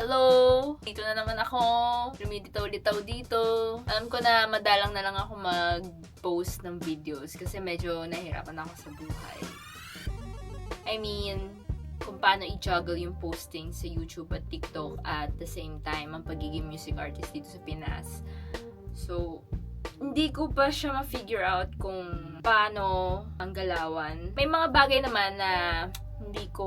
Hello! Dito na naman ako. Lumilitaw-litaw dito. Alam ko na madalang na lang ako mag-post ng videos kasi medyo nahihirapan ako sa buhay. I mean, kung paano i-juggle yung posting sa YouTube at TikTok at the same time ang pagiging music artist dito sa Pinas. So, hindi ko pa siya ma-figure out kung paano ang galawan. May mga bagay naman na hindi ko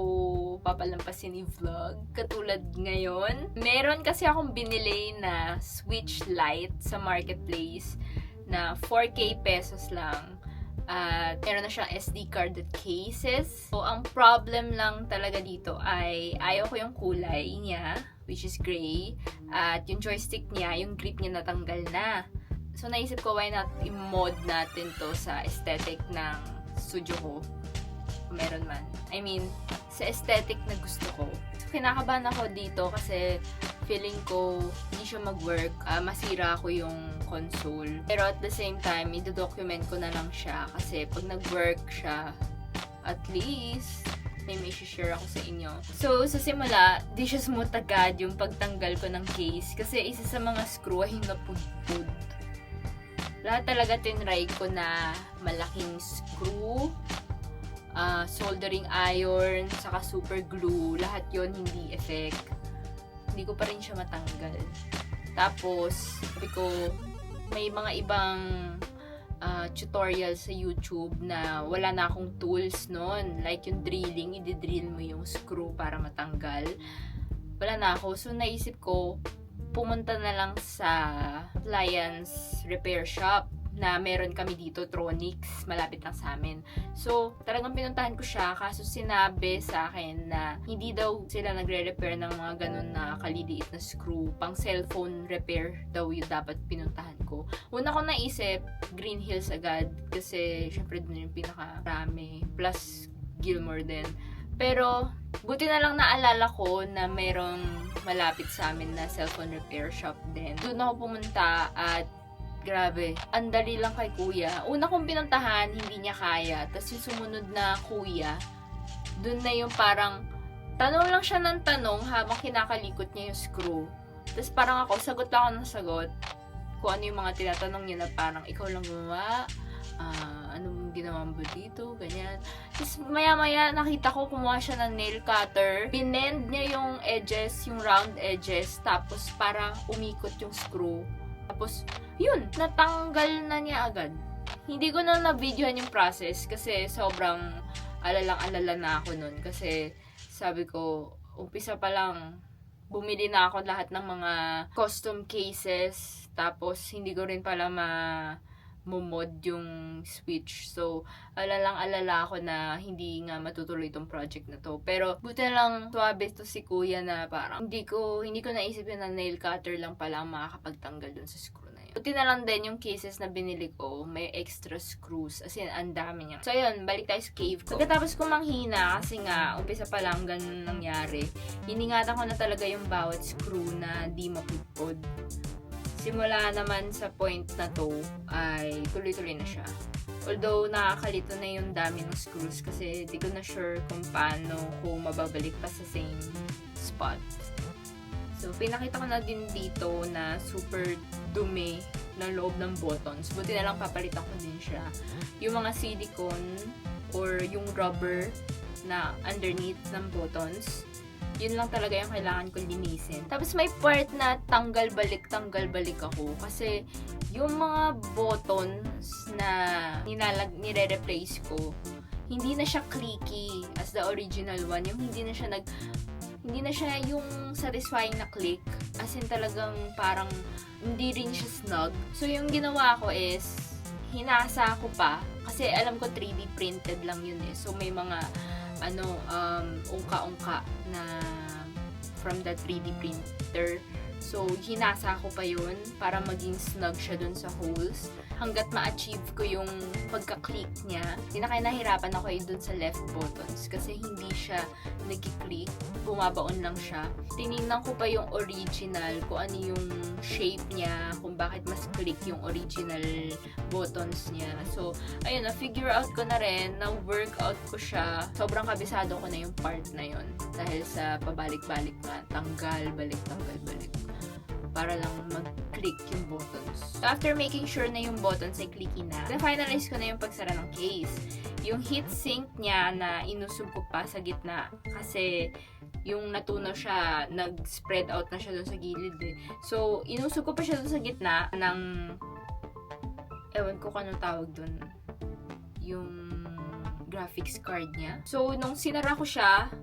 papalampasin i-vlog. Katulad ngayon, meron kasi akong binili na Switch Lite sa marketplace na 4K pesos lang. At meron na siyang SD card at cases. So, ang problem lang talaga dito ay ayaw ko yung kulay niya, which is gray. At yung joystick niya, yung grip niya natanggal na. So, naisip ko, why not i-mod natin to sa aesthetic ng studio ko. Meron man. I mean, sa aesthetic na gusto ko. So, kinakabahan ako dito kasi feeling ko hindi siya mag-work. Masira ko yung console. Pero at the same time, i-document ko na lang siya kasi pag nag-work siya, at least may share ako sa inyo. So, sa simula, di siya smooth agad yung pagtanggal ko ng case kasi isa sa mga screw ay napudpud. Lahat talaga tinry ko na malaking screw, soldering iron, saka super glue. Lahat yon hindi effect. Hindi ko pa rin siya matanggal. Tapos, sabi ko, may mga ibang tutorial sa YouTube na wala na akong tools noon. Like yung drilling, i-drill mo yung screw para matanggal. Wala na ako. So, naisip ko, pumunta na lang sa appliance repair shop na meron kami dito, Tronix, malapit lang sa amin. So, talagang pinuntahan ko siya, kaso sinabi sa akin na hindi daw sila nagre-repair ng mga ganun na kaliliit na screw. Pang cellphone repair daw yung dapat pinuntahan ko. Una ko naisip, Green Hills agad, kasi syempre dun yung pinakarami. Plus, Gilmore din. Pero, buti na lang naalala ko na merong malapit sa amin na cellphone repair shop din. Doon ako pumunta at grabe, ang dali lang kay kuya. Una kong pinuntahan, hindi niya kaya. Tapos yung sumunod na kuya, doon na yung parang tanong lang siya ng tanong habang kinakalikot niya yung screw. Tapos parang ako, sagot lang ako ng sagot. Kung ano yung mga tinatanong niya na parang ikaw lang gumawa, anong ginawa mo dito, ganyan. Tapos maya-maya nakita ko kumuha siya ng nail cutter. Binend niya yung edges, yung round edges, tapos para umikot yung screw. Tapos, yun, natanggal na niya agad. Hindi ko na na-videohan yung process kasi sobrang alalang-alala na ako nun. Kasi sabi ko, umpisa pa lang, bumili na ako lahat ng mga custom cases. Tapos, hindi ko rin pala mod yung switch. So, alalang-alala ako na hindi nga matutuloy itong project na to. Pero, buti na lang suwabe to si kuya na parang hindi ko naisip yun na nail cutter lang pala ang makakapagtanggal dun sa screw na yun. Buti na lang din yung cases na binili ko, may extra screws. As in, ang dami niya. So, ayun, balik tayo sa cave ko. Pagkatapos ko manghina, kasi nga, umpisa pa lang ganun nangyari, iningatan ko na talaga yung bawat screw na di mapudpod. Simula naman sa point na to ay tuloy-tuloy na siya. Although nakakalito na yung dami ng screws kasi di ko na sure kung paano ko mababalik pa sa same spot. So, pinakita ko na din dito na super dumi ng loob ng buttons. Buti na lang papalitan ko din siya. Yung mga silicone or yung rubber na underneath ng buttons, yun lang talaga yung kailangan ko linisin. Tapos may part na tanggal balik ako. Kasi yung mga buttons na nire-replace ko, hindi na siya clicky as the original one. Yung hindi na siya yung satisfying na click. As in talagang parang hindi rin siya snug. So yung ginawa ko is, hinasa ko pa. Kasi alam ko 3D printed lang yun eh. So may mga ungka-ungka na from the 3D printer. So, hinasa ko pa yun para maging snug siya dun sa holes. hanggat ma-achieve ko yung pagka-click niya. Nahirapan ako dun sa left buttons kasi hindi siya nag-click, bumabaon lang siya. Tinignan ko pa yung original, kung ano yung shape niya, kung bakit mas click yung original buttons niya. So, ayun, na-figure out ko na rin, na-workout ko siya. Sobrang kabisado ko na yung part na yun. Dahil sa pabalik-balik na, tanggal, balik, para lang mag-click yung buttons. So, after making sure na yung buttons ay clicky na, na-finalize ko na yung pagsara ng case. Yung heatsink niya na inusog ko pa sa gitna kasi yung natunaw siya, nag-spread out na siya doon sa gilid eh. So, inusog ko pa siya doon sa gitna ng ewan ko kung anong tawag doon. Yung graphics card niya. So, nung sinara ko siya,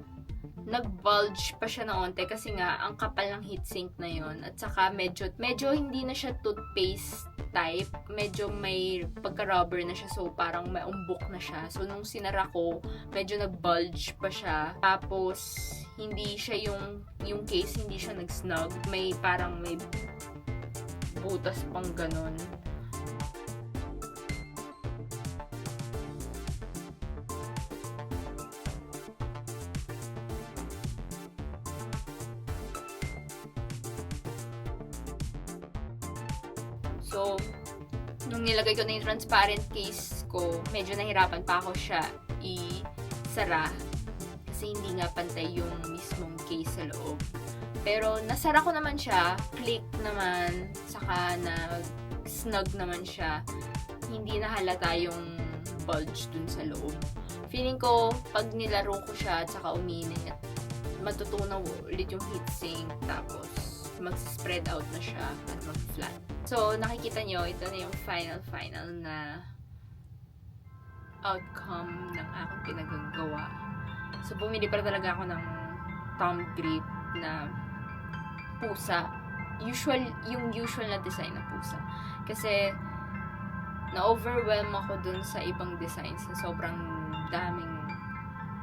nag-bulge pa siya na onte kasi nga ang kapal ng heatsink na yon, at saka medyo hindi na siya toothpaste type, medyo may pagka-rubber na siya, so parang may umbok na siya. So nung sinara ko, medyo nag-bulge pa siya, tapos hindi siya yung case hindi siya nag-snug, may parang may butas pang ganon. So, nung nilagay ko na yung transparent case ko, medyo nahirapan pa ako siya i-sara kasi hindi nga pantay yung mismong case sa loob. Pero nasara ko naman siya, click naman, saka snug naman siya. Hindi na halata yung bulge dun sa loob. Feeling ko, pag nilaro ko siya at saka uminit, matutunaw ulit yung heatsink, tapos mag-spread out na siya at mag-flat. So, nakikita nyo, ito na yung final na outcome ng aking pinagagawa. So, bumili pa talaga ako ng thumb grip na pusa. Yung usual na design na pusa. Kasi, na-overwhelm ako dun sa ibang designs na sobrang daming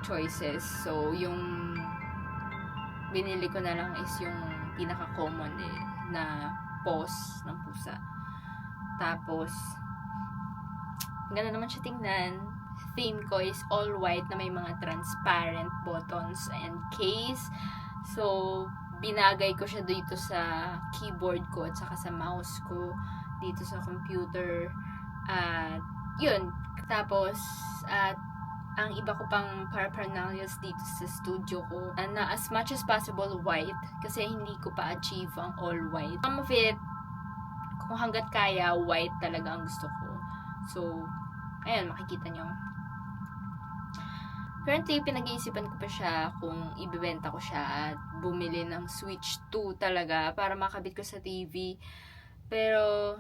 choices. So, yung binili ko na lang is yung pinaka-common na paws ng pusa. Tapos, ganda naman siya tingnan. Theme ko is all white na may mga transparent buttons and case. So, binagay ko siya dito sa keyboard ko at saka sa mouse ko, dito sa computer. At, yun. Tapos, at ang iba ko pang paraphernalias dito sa studio ko na as much as possible white kasi hindi ko pa achieve ang all white. Some of it, kung hanggat kaya, white talaga ang gusto ko. So, ayan, makikita nyo. Currently, pinag-iisipan ko pa siya kung ibibenta ko siya at bumili ng Switch 2 talaga para makabit ko sa TV. Pero,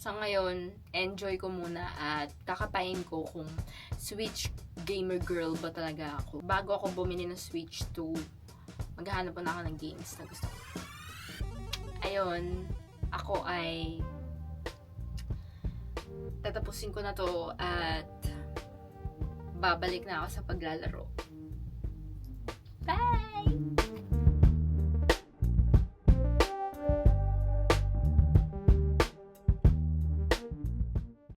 sa ngayon, enjoy ko muna at kakapain ko kung Switch gamer girl ba talaga ako. Bago ako bumili ng Switch 2, maghahanap na ako ng games na gusto ko. Ayun, ako ay tatapusin ko na to at babalik na ako sa paglalaro. Bye!